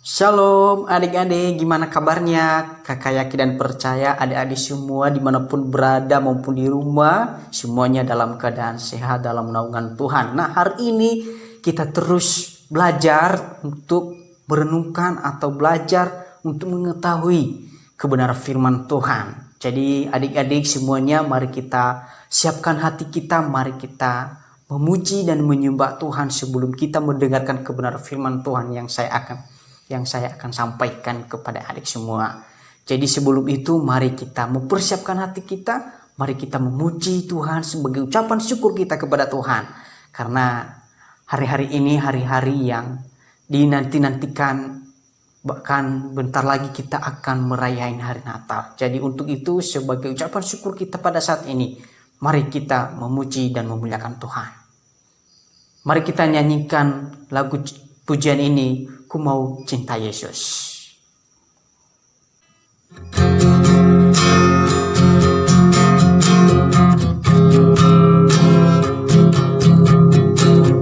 Shalom adik-adik, gimana kabarnya? Kakak yakin dan percaya adik-adik semua dimanapun berada maupun di rumah, semuanya dalam keadaan sehat dalam naungan Tuhan. Nah, hari ini kita terus belajar untuk merenungkan atau belajar untuk mengetahui kebenaran firman Tuhan. Jadi adik-adik semuanya, mari kita siapkan hati kita, mari kita memuji dan menyembah Tuhan sebelum kita mendengarkan kebenaran firman Tuhan yang saya akan sampaikan kepada adik semua. Jadi sebelum itu mari kita mempersiapkan hati kita, mari kita memuji Tuhan sebagai ucapan syukur kita kepada Tuhan. Karena hari-hari ini hari-hari yang dinanti-nantikan, bahkan bentar lagi kita akan merayain hari Natal. Jadi untuk itu sebagai ucapan syukur kita pada saat ini, mari kita memuji dan memuliakan Tuhan. Mari kita nyanyikan lagu pujian ini, Ku Mau Cinta Yesus.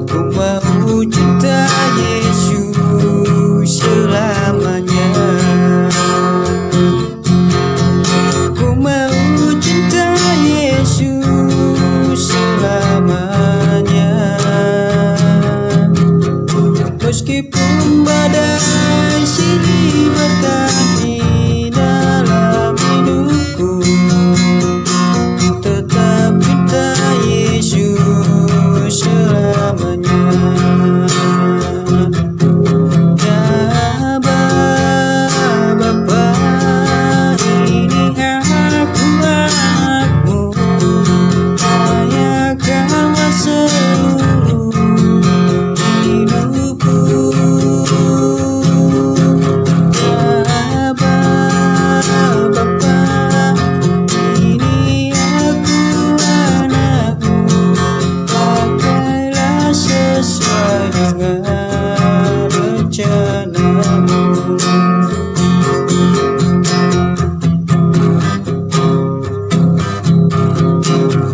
Ku mau cinta Yesus selamanya. Ku mau cinta Yesus selamanya. Meskipun badai silih berganti dalam hidupku, tetap cinta Yesus selamanya. Ya Bapa, ini aku anakmu, layakanlah seluruh hidupku. Ya Bapa, ini aku anakmu, pakailah sesuai dengan rencanamu.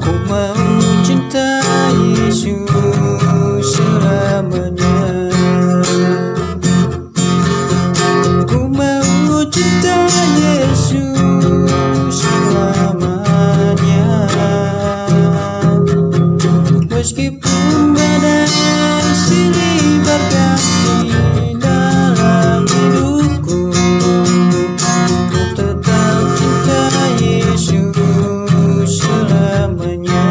Ku mau cinta Yesus selamanya. Ku mau cinta Yesus selamanya. Meskipun badai silih berganti dalam hidupku, tetap cinta Yesus selamanya.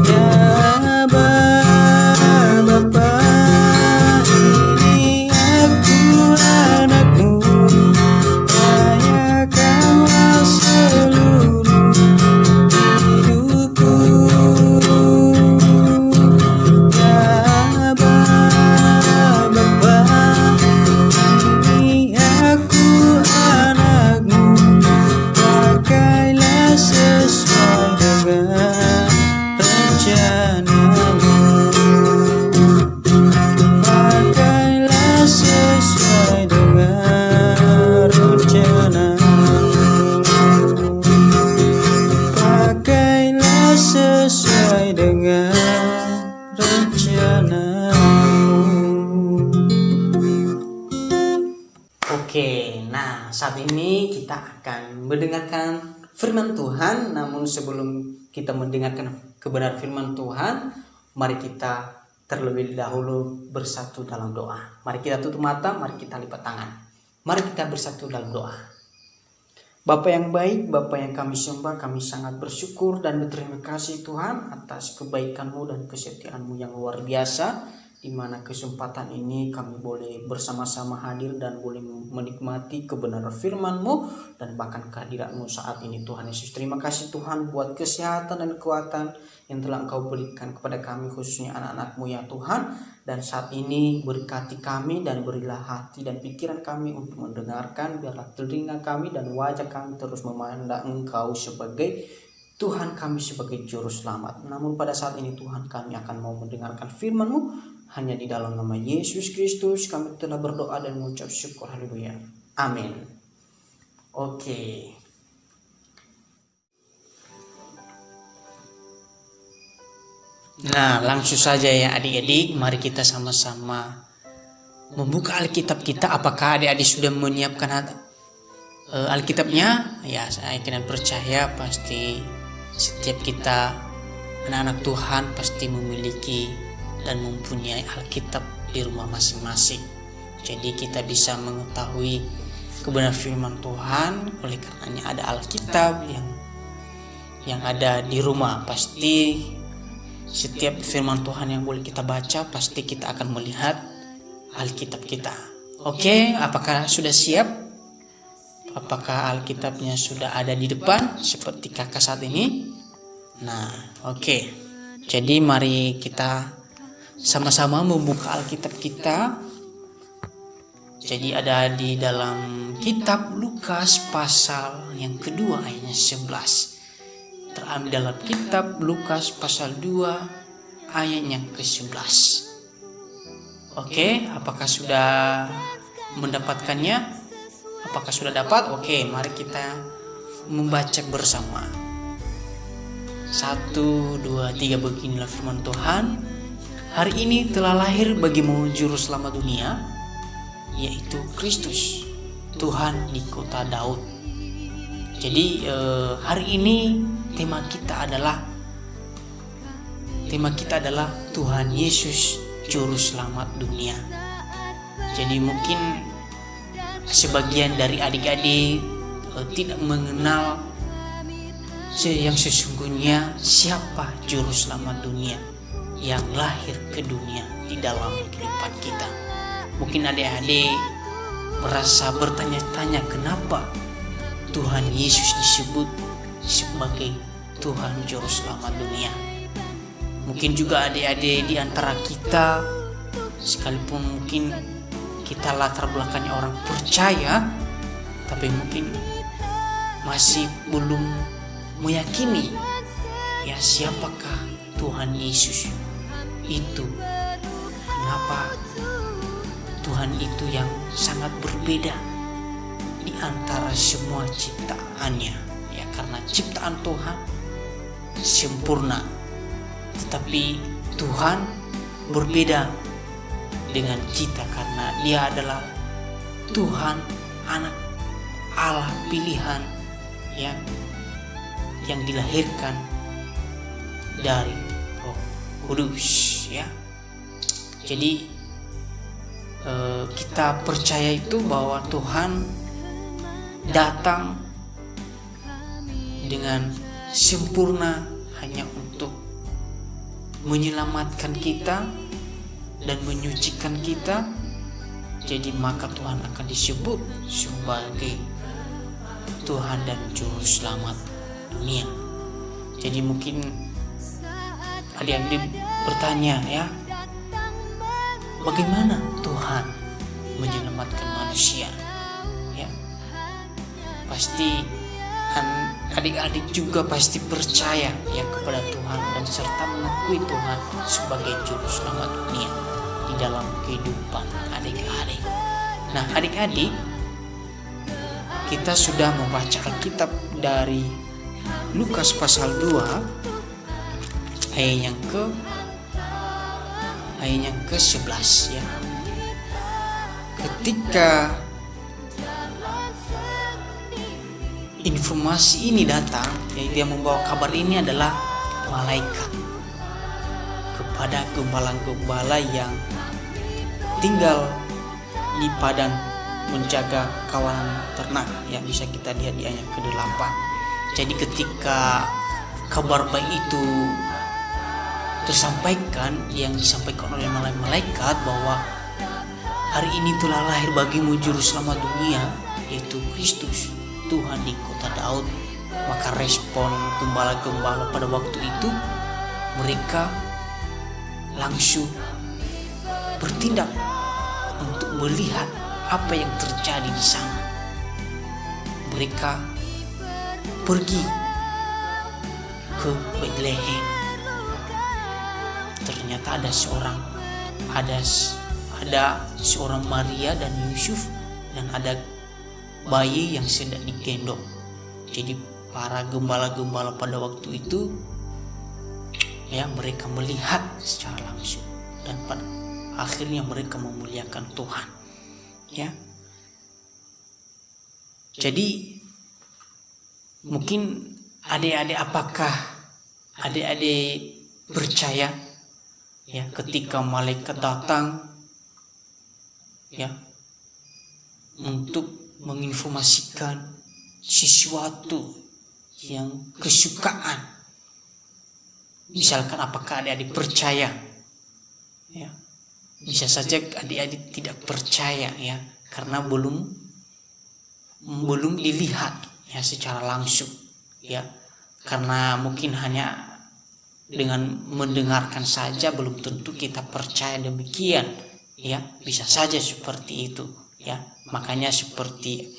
Ya Bapa, ini aku anakmu, layakanlah seluruh hidupku. Ya Bapa, ini aku anakmu, pakailah sesuai dengan rencanamu. Pakailah sesuai dengan rencanamu. Pakailah sesuai dengan rencanamu. Oke, nah saat ini kita akan mendengarkan firman Tuhan. Namun sebelum kita mendengarkan kebenaran firman Tuhan, mari kita terlebih dahulu bersatu dalam doa. Mari kita tutup mata, mari kita lipat tangan. Mari kita bersatu dalam doa. Bapa yang baik, Bapa yang kami sembah, kami sangat bersyukur dan berterima kasih Tuhan atas kebaikan-Mu dan kesetiaan-Mu yang luar biasa, di mana kesempatan ini kami boleh bersama-sama hadir dan boleh menikmati kebenaran firman-Mu dan bahkan kehadiran-Mu saat ini Tuhan Yesus. Terima kasih Tuhan buat kesehatan dan kekuatan yang telah Engkau berikan kepada kami, khususnya anak-anak-Mu ya Tuhan. Dan saat ini berkati kami dan berilah hati dan pikiran kami untuk mendengarkan, biarlah telinga kami dan wajah kami terus memandang Engkau sebagai Tuhan kami, sebagai Juru Selamat. Namun pada saat ini Tuhan, kami akan mau mendengarkan firman-Mu. Hanya di dalam nama Yesus Kristus kami telah berdoa dan mengucap syukur. Haleluya. Amin. Oke. Nah, langsung saja ya adik-adik, mari kita sama-sama membuka Alkitab kita. Apakah adik-adik sudah menyiapkan Alkitabnya? Ya, saya kena percaya pasti setiap kita anak-anak Tuhan pasti memiliki dan mempunyai Alkitab di rumah masing-masing. Jadi kita bisa mengetahui kebenaran firman Tuhan oleh karenanya ada Alkitab yang ada di rumah. Pasti setiap firman Tuhan yang boleh kita baca pasti kita akan melihat Alkitab kita. Oke, apakah sudah siap? Apakah Alkitabnya sudah ada di depan seperti kakak saat ini? Nah, oke. Jadi mari kita sama-sama membuka Alkitab kita. Jadi ada di dalam kitab Lukas pasal yang kedua ayatnya 11. Terambil dalam kitab Lukas pasal 2 ayatnya ke-11. Oke, apakah sudah mendapatkannya? Apakah sudah dapat? Oke, mari kita membaca bersama. 1, 2, 3. Beginilah firman Tuhan. Hari ini telah lahir bagimu juru selamat dunia, yaitu Kristus, Tuhan di kota Daud. Jadi hari ini tema kita adalah Tuhan Yesus juru selamat dunia. Jadi mungkin sebagian dari adik-adik tidak mengenal yang sesungguhnya siapa juru selamat dunia yang lahir ke dunia di dalam kehidupan kita. Mungkin adik-adik merasa bertanya-tanya kenapa Tuhan Yesus disebut sebagai Tuhan juru selamat dunia. Mungkin juga adik-adik di antara kita, sekalipun mungkin kita latar belakangnya orang percaya, tapi mungkin masih belum meyakini ya siapakah Tuhan Yesus itu. Kenapa Tuhan itu yang sangat berbeda di antara semua ciptaannya? Ya karena ciptaan Tuhan sempurna, tetapi Tuhan berbeda dengan kita karena Dia adalah Tuhan, anak Allah pilihan yang dilahirkan dari Roh Kudus, ya. Jadi kita percaya itu bahwa Tuhan datang dengan sempurna hanya untuk menyelamatkan kita dan menyucikan kita. Jadi maka Tuhan akan disebut sebagai Tuhan dan Juru Selamat dunia. Jadi mungkin adik-adik bertanya ya, bagaimana Tuhan menyelamatkan manusia? Ya, pasti adik-adik juga pasti percaya ya kepada Tuhan dan serta mengakui Tuhan sebagai Juru Selamat dunia di dalam kehidupan adik-adik. Nah, adik-adik, kita sudah membaca Alkitab dari Lukas pasal 2 ayat yang ke-11 ya. Ketika informasi ini datang, yaitu yang membawa kabar ini adalah malaikat kepada gembala-gembala yang tinggal di padang menjaga kawanan ternak, yang bisa kita lihat di ayat ke-8. Jadi ketika kabar baik itu tersampaikan, yang disampaikan oleh malaikat bahwa hari ini telah lahir bagimu juru selamat dunia, yaitu Kristus, Tuhan di kota Daud, maka respon gembala-gembala pada waktu itu, mereka langsung bertindak untuk melihat apa yang terjadi di sana. Mereka pergi ke Bethlehem. Ternyata ada seorang Maria dan Yusuf, dan ada bayi yang sedang digendong. Jadi para gembala-gembala pada waktu itu ya, mereka melihat secara langsung, dan akhirnya mereka memuliakan Tuhan. Ya. Jadi mungkin adik-adik, apakah adik-adik percaya ya ketika malaikat datang ya untuk menginformasikan sesuatu yang kesukaan, misalkan apakah adik-adik percaya ya? Bisa saja adik-adik tidak percaya ya, karena belum dilihat ya secara langsung ya, karena mungkin hanya dengan mendengarkan saja belum tentu kita percaya demikian ya, bisa saja seperti itu ya. Makanya seperti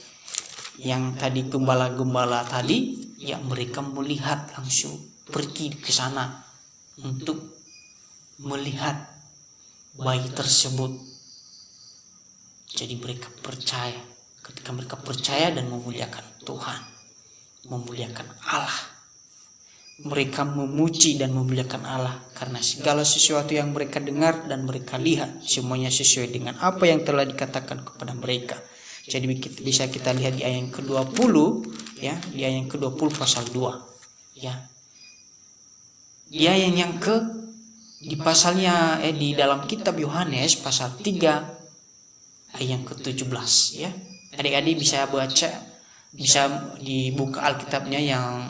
yang tadi gembala-gembala tadi ya, mereka melihat langsung pergi ke sana untuk melihat bayi tersebut. Jadi mereka percaya. Ketika mereka percaya dan memuliakan Tuhan, memuliakan Allah, mereka memuji dan memuliakan Allah karena segala sesuatu yang mereka dengar dan mereka lihat semuanya sesuai dengan apa yang telah dikatakan kepada mereka. Jadi bisa kita lihat di ayat yang ke-20 ya, di ayat yang ke-20 pasal 2 ya. Di ayat yang di pasalnya di dalam kitab Yohanes pasal 3 ayat yang ke-17 ya. Adik-adik bisa baca, bisa dibuka Alkitabnya yang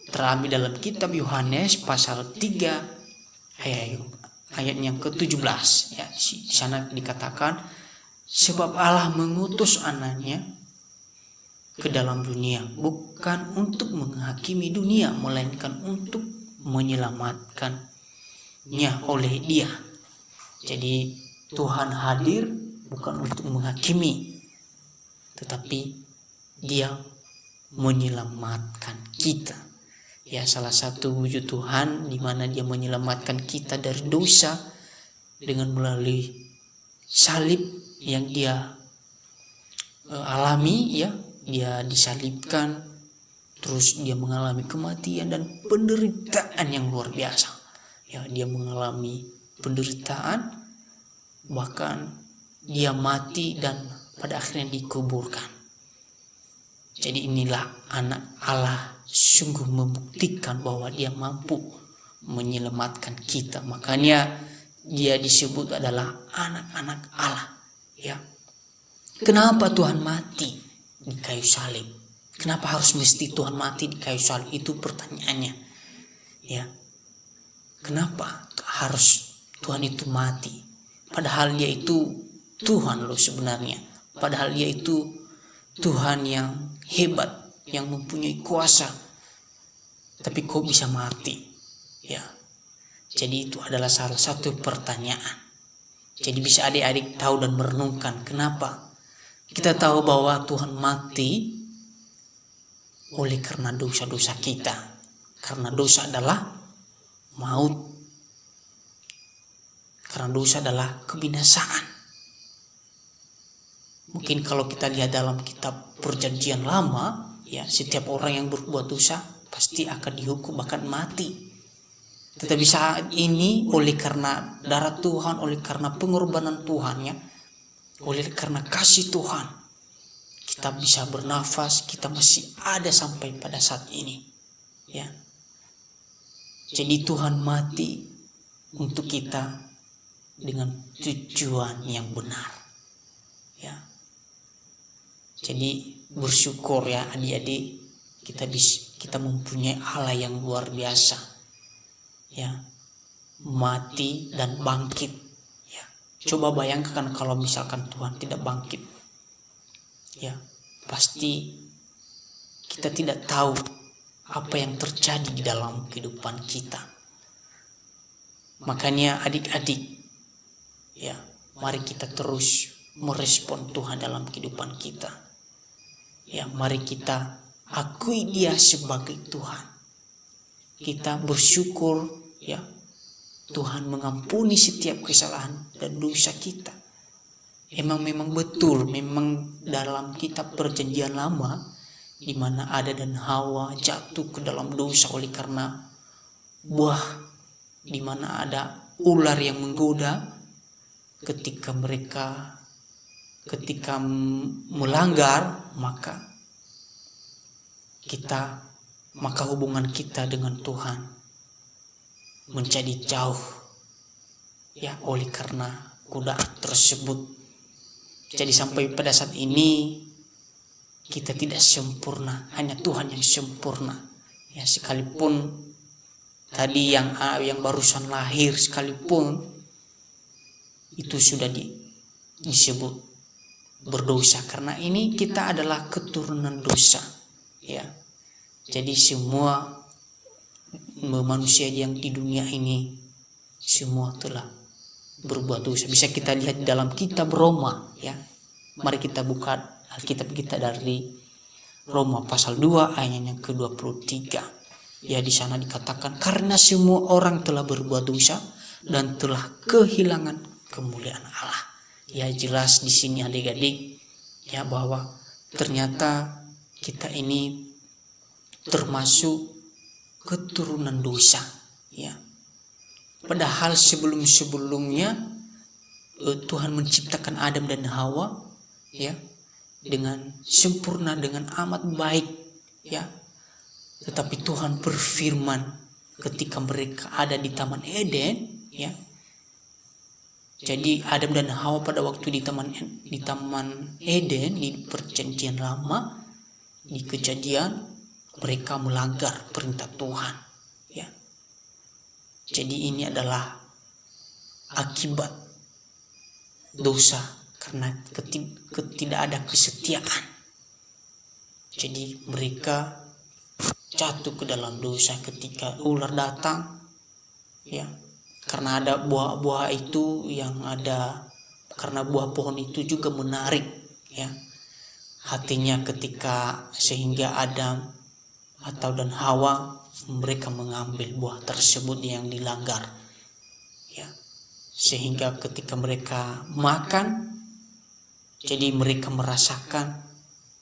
terambil dalam kitab Yohanes pasal 3 ayat yang ke-17 ya. Di sana dikatakan, sebab Allah mengutus anaknya ke dalam dunia bukan untuk menghakimi dunia, melainkan untuk menyelamatkannya oleh Dia. Jadi Tuhan hadir bukan untuk menghakimi, tetapi Dia menyelamatkan kita. Ya, salah satu wujud Tuhan di mana Dia menyelamatkan kita dari dosa dengan melalui salib yang Dia alami ya. Dia disalibkan, terus Dia mengalami kematian dan penderitaan yang luar biasa. Ya, Dia mengalami penderitaan, bahkan Dia mati dan pada akhirnya dikuburkan. Jadi inilah anak Allah sungguh membuktikan bahwa Dia mampu menyelamatkan kita. Makanya Dia disebut adalah anak-anak Allah. Ya. Kenapa Tuhan mati di kayu salib? Kenapa harus mesti Tuhan mati di kayu salib? Itu pertanyaannya. Ya. Kenapa harus Tuhan itu mati? Padahal Dia itu Tuhan loh sebenarnya. Padahal Dia itu Tuhan yang hebat, yang mempunyai kuasa. Tapi kok bisa mati? Ya. Jadi itu adalah salah satu pertanyaan. Jadi bisa adik-adik tahu dan merenungkan kenapa kita tahu bahwa Tuhan mati oleh karena dosa-dosa kita. Karena dosa adalah maut. Karena dosa adalah kebinasaan. Mungkin kalau kita lihat dalam kitab Perjanjian Lama, ya, setiap orang yang berbuat dosa pasti akan dihukum bahkan mati. Tetapi saat ini oleh karena darah Tuhan, oleh karena pengorbanan Tuhan ya, oleh karena kasih Tuhan, kita bisa bernafas, kita masih ada sampai pada saat ini. Ya. Jadi Tuhan mati untuk kita dengan tujuan yang benar. Ya. Jadi bersyukur ya adik-adik, kita mempunyai Allah yang luar biasa. Ya. Mati dan bangkit. Ya. Coba bayangkan kalau misalkan Tuhan tidak bangkit. Ya, pasti kita tidak tahu apa yang terjadi di dalam kehidupan kita. Makanya adik-adik, ya, mari kita terus merespon Tuhan dalam kehidupan kita. Ya, mari kita akui Dia sebagai Tuhan. Kita bersyukur, ya, Tuhan mengampuni setiap kesalahan dan dosa kita. Memang betul, memang dalam kitab Perjanjian Lama, di mana Adam dan Hawa jatuh ke dalam dosa oleh karena buah, di mana ada ular yang menggoda, ketika melanggar, maka hubungan kita dengan Tuhan menjadi jauh, ya, oleh karena godaan tersebut. Jadi sampai pada saat ini kita tidak sempurna, hanya Tuhan yang sempurna. Ya, sekalipun tadi yang barusan lahir sekalipun itu sudah disebut berdosa, karena ini kita adalah keturunan dosa, ya. Jadi semua manusia yang di dunia ini semua telah berbuat dosa. Bisa kita lihat di dalam kitab Roma, ya. Mari kita buka Alkitab kita dari Roma pasal 2 ayat yang ke-23. Ya, di sana dikatakan karena semua orang telah berbuat dosa dan telah kehilangan kemuliaan Allah. Ya, jelas di sini adik-adik, ya, bahwa ternyata kita ini termasuk keturunan dosa, ya. Padahal sebelum-sebelumnya Tuhan menciptakan Adam dan Hawa, ya, dengan sempurna, dengan amat baik, ya. Tetapi Tuhan berfirman ketika mereka ada di Taman Eden, ya. Jadi Adam dan Hawa pada waktu di Taman Eden, di Perjanjian Lama, di Kejadian, mereka melanggar perintah Tuhan, ya. Jadi ini adalah akibat dosa karena tidak ada kesetiaan. Jadi mereka jatuh ke dalam dosa ketika ular datang, ya. Karena ada buah-buah itu yang ada, karena buah pohon itu juga menarik, ya, hatinya sehingga Adam dan Hawa mereka mengambil buah tersebut yang dilanggar, ya. Sehingga ketika mereka makan, jadi mereka merasakan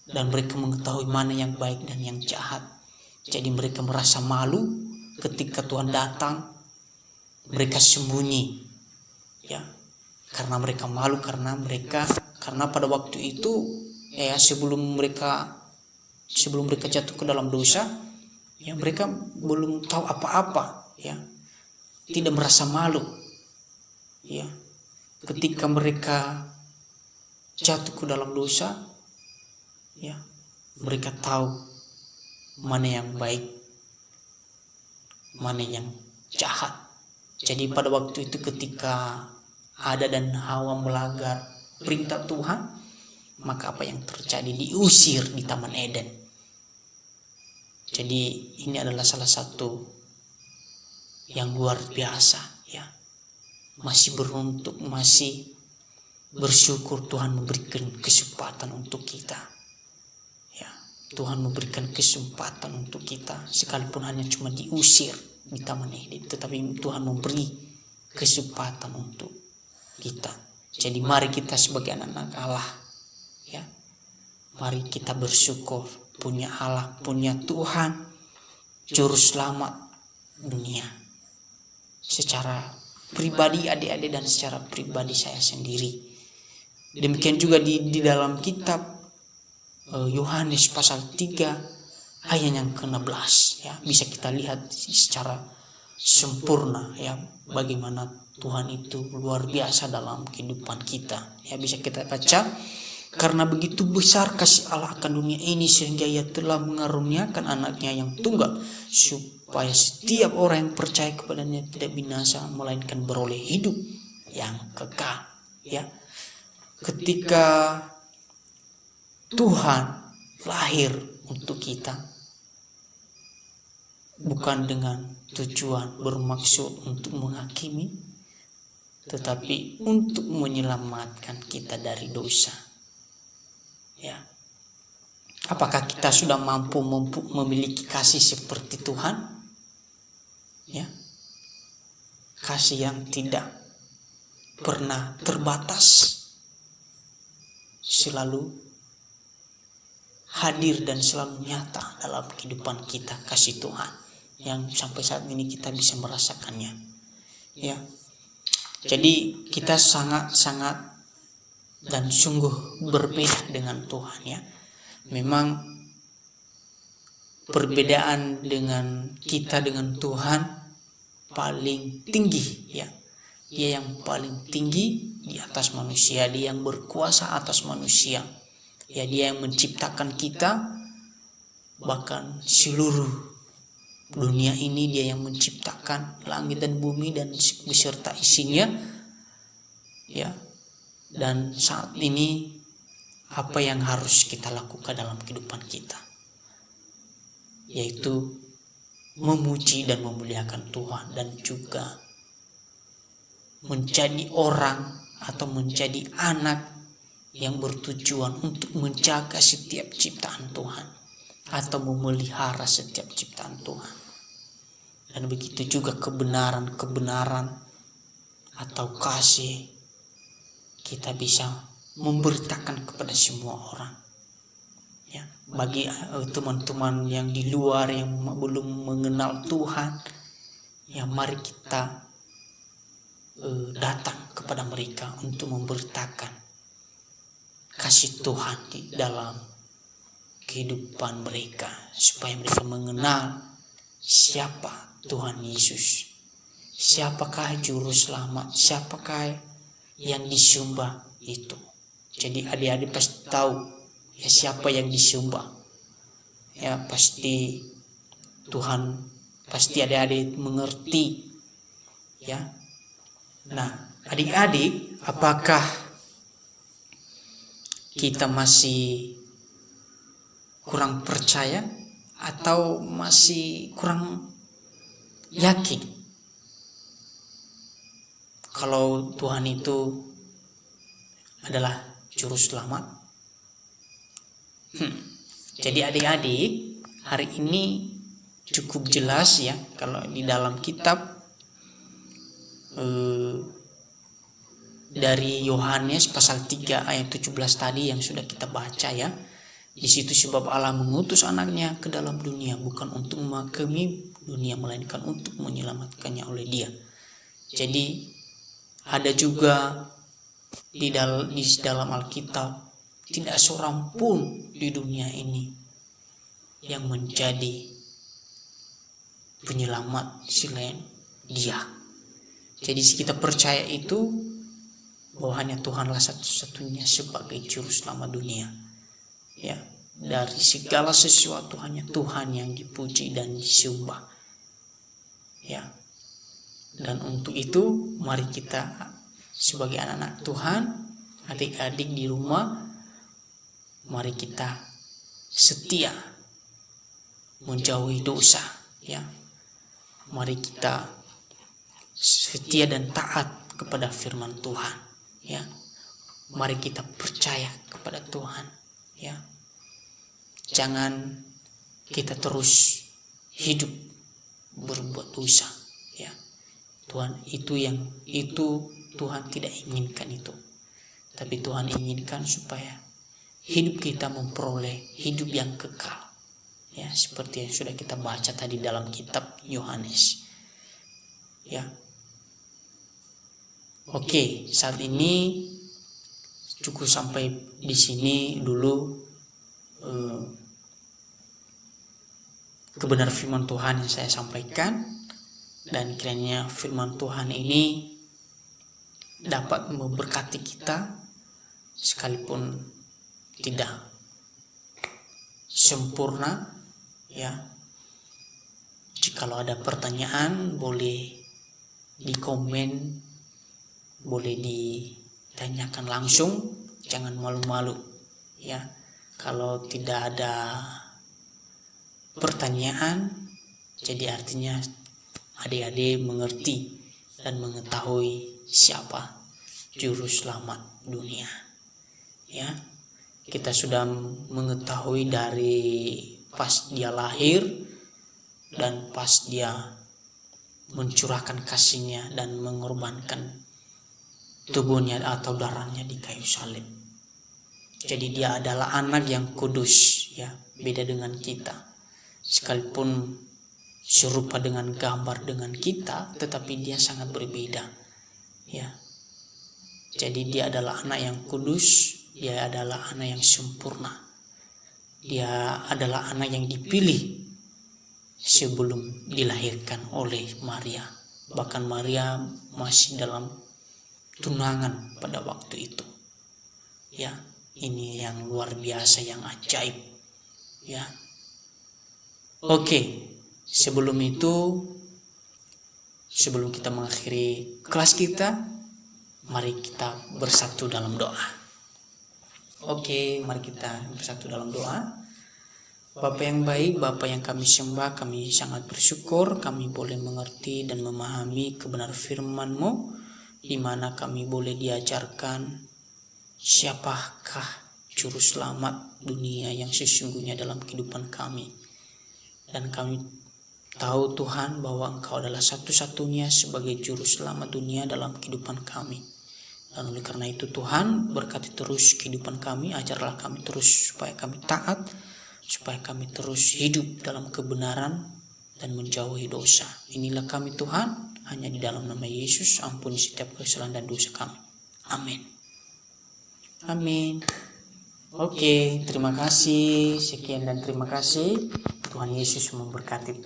dan mereka mengetahui mana yang baik dan yang jahat. Jadi mereka merasa malu ketika Tuhan datang, mereka sembunyi, ya, karena mereka malu, karena pada waktu itu, ya, sebelum mereka jatuh ke dalam dosa, ya, mereka belum tahu apa-apa, ya, tidak merasa malu, ya. Ketika mereka jatuh ke dalam dosa, ya, mereka tahu mana yang baik, mana yang jahat. Jadi pada waktu itu ketika Adam dan Hawa melanggar perintah Tuhan, maka apa yang terjadi? Diusir di Taman Eden. Jadi ini adalah salah satu yang luar biasa, ya. Masih beruntung, masih bersyukur Tuhan memberikan kesempatan untuk kita, ya. Tuhan memberikan kesempatan untuk kita, sekalipun hanya cuma diusir di Taman Eden, tetapi Tuhan memberi kesempatan untuk kita. Jadi mari kita sebagai anak-anak Allah, ya, mari kita bersyukur punya Allah, punya Tuhan Juru Selamat dunia. Secara pribadi adik-adik dan secara pribadi saya sendiri. Demikian juga di dalam kitab Yohanes pasal 3 ayat yang ke-16, ya, bisa kita lihat secara sempurna, ya, bagaimana Tuhan itu luar biasa dalam kehidupan kita. Ya, bisa kita baca, karena begitu besar kasih Allah akan dunia ini sehingga Ia telah mengaruniakan anaknya yang tunggal, supaya setiap orang yang percaya kepadanya tidak binasa melainkan beroleh hidup yang kekal, ya. Ketika Tuhan lahir untuk kita, bukan dengan tujuan bermaksud untuk menghakimi, tetapi untuk menyelamatkan kita dari dosa, ya. Apakah kita sudah mampu memiliki kasih seperti Tuhan, ya? Kasih yang tidak pernah terbatas, selalu hadir dan selalu nyata dalam kehidupan kita, kasih Tuhan yang sampai saat ini kita bisa merasakannya, ya. Jadi kita sangat-sangat dan sungguh berbeda dengan Tuhan ya. Memang perbedaan dengan kita dengan Tuhan paling tinggi ya. Dia yang paling tinggi di atas manusia, dia yang berkuasa atas manusia. Ya, dia yang menciptakan kita, bahkan seluruh dunia ini dia yang menciptakan langit dan bumi dan beserta isinya. Ya. Dan saat ini apa yang harus kita lakukan dalam kehidupan kita? Yaitu memuji dan memuliakan Tuhan dan juga menjadi orang atau menjadi anak yang bertujuan untuk menjaga setiap ciptaan Tuhan atau memelihara setiap ciptaan Tuhan. Dan begitu juga kebenaran atau kasih kita bisa memberitakan kepada semua orang. Ya, bagi teman-teman yang di luar yang belum mengenal Tuhan, ya mari kita datang kepada mereka untuk memberitakan kasih Tuhan di dalam kehidupan mereka, supaya mereka mengenal siapa Tuhan Yesus, siapakah juru selamat, siapakah yang disembah itu. Jadi adik-adik pasti tahu ya siapa yang disembah. Ya pasti Tuhan, pasti adik-adik mengerti ya. Nah, adik-adik, apakah kita masih kurang percaya atau masih kurang yakin kalau Tuhan itu adalah juru selamat? Jadi adik-adik, hari ini cukup jelas ya kalau di dalam kitab dari Yohanes pasal 3 ayat 17 tadi yang sudah kita baca ya. Di situ sebab Allah mengutus anaknya ke dalam dunia bukan untuk menghakimi dunia melainkan untuk menyelamatkannya oleh Dia. Jadi ada juga di dalam Alkitab tidak seorang pun di dunia ini yang menjadi penyelamat selain Dia. Jadi kita percaya itu bahwa hanya Tuhanlah satu-satunya sebagai juru selamat dunia. Ya, dari segala sesuatu hanya Tuhan yang dipuji dan disembah. Ya. Dan untuk itu mari kita sebagai anak-anak Tuhan, adik-adik di rumah, mari kita setia menjauhi dosa, ya. Mari kita setia dan taat kepada firman Tuhan, ya. Mari kita percaya kepada Tuhan, ya. Jangan kita terus hidup berbuat dosa, ya. Tuhan itu Tuhan tidak inginkan itu. Tapi Tuhan inginkan supaya hidup kita memperoleh hidup yang kekal. Ya, seperti yang sudah kita baca tadi dalam kitab Yohanes. Ya. Oke, saat ini cukup sampai di sini dulu kebenaran firman Tuhan yang saya sampaikan, dan kiranya firman Tuhan ini dapat memberkati kita sekalipun tidak sempurna, ya. Jikalau ada pertanyaan boleh di komen, boleh ditanyakan langsung, jangan malu-malu, ya. Kalau tidak ada pertanyaan, jadi artinya adik-adik mengerti dan mengetahui siapa juru selamat dunia, ya. Kita sudah mengetahui dari pas dia lahir dan pas dia mencurahkan kasihnya dan mengorbankan tubuhnya atau darahnya di kayu salib. Jadi dia adalah anak yang kudus, ya, beda dengan kita. Sekalipun serupa dengan gambar dengan kita, tetapi dia sangat berbeda. Ya. Jadi dia adalah anak yang kudus, dia adalah anak yang sempurna. Dia adalah anak yang dipilih sebelum dilahirkan oleh Maria. Bahkan Maria masih dalam tunangan pada waktu itu. Ya, ini yang luar biasa, yang ajaib. Ya. Oke, sebelum kita mengakhiri kelas kita, mari kita bersatu dalam doa. Oke, mari kita bersatu dalam doa. Bapa yang baik, Bapa yang kami sembah, kami sangat bersyukur kami boleh mengerti dan memahami kebenaran firman-Mu, di mana kami boleh diajarkan siapakah juru selamat dunia yang sesungguhnya dalam kehidupan kami. Dan kami tahu Tuhan bahwa Engkau adalah satu-satunya sebagai juru selamat dunia dalam kehidupan kami. Dan oleh karena itu Tuhan, berkati terus kehidupan kami, ajarlah kami terus supaya kami taat, supaya kami terus hidup dalam kebenaran dan menjauhi dosa. Inilah kami Tuhan, hanya di dalam nama Yesus, ampuni setiap kesalahan dan dosa kami. Amin. Amin. Oke, terima kasih. Sekian dan terima kasih. Tuhan Yesus memberkati.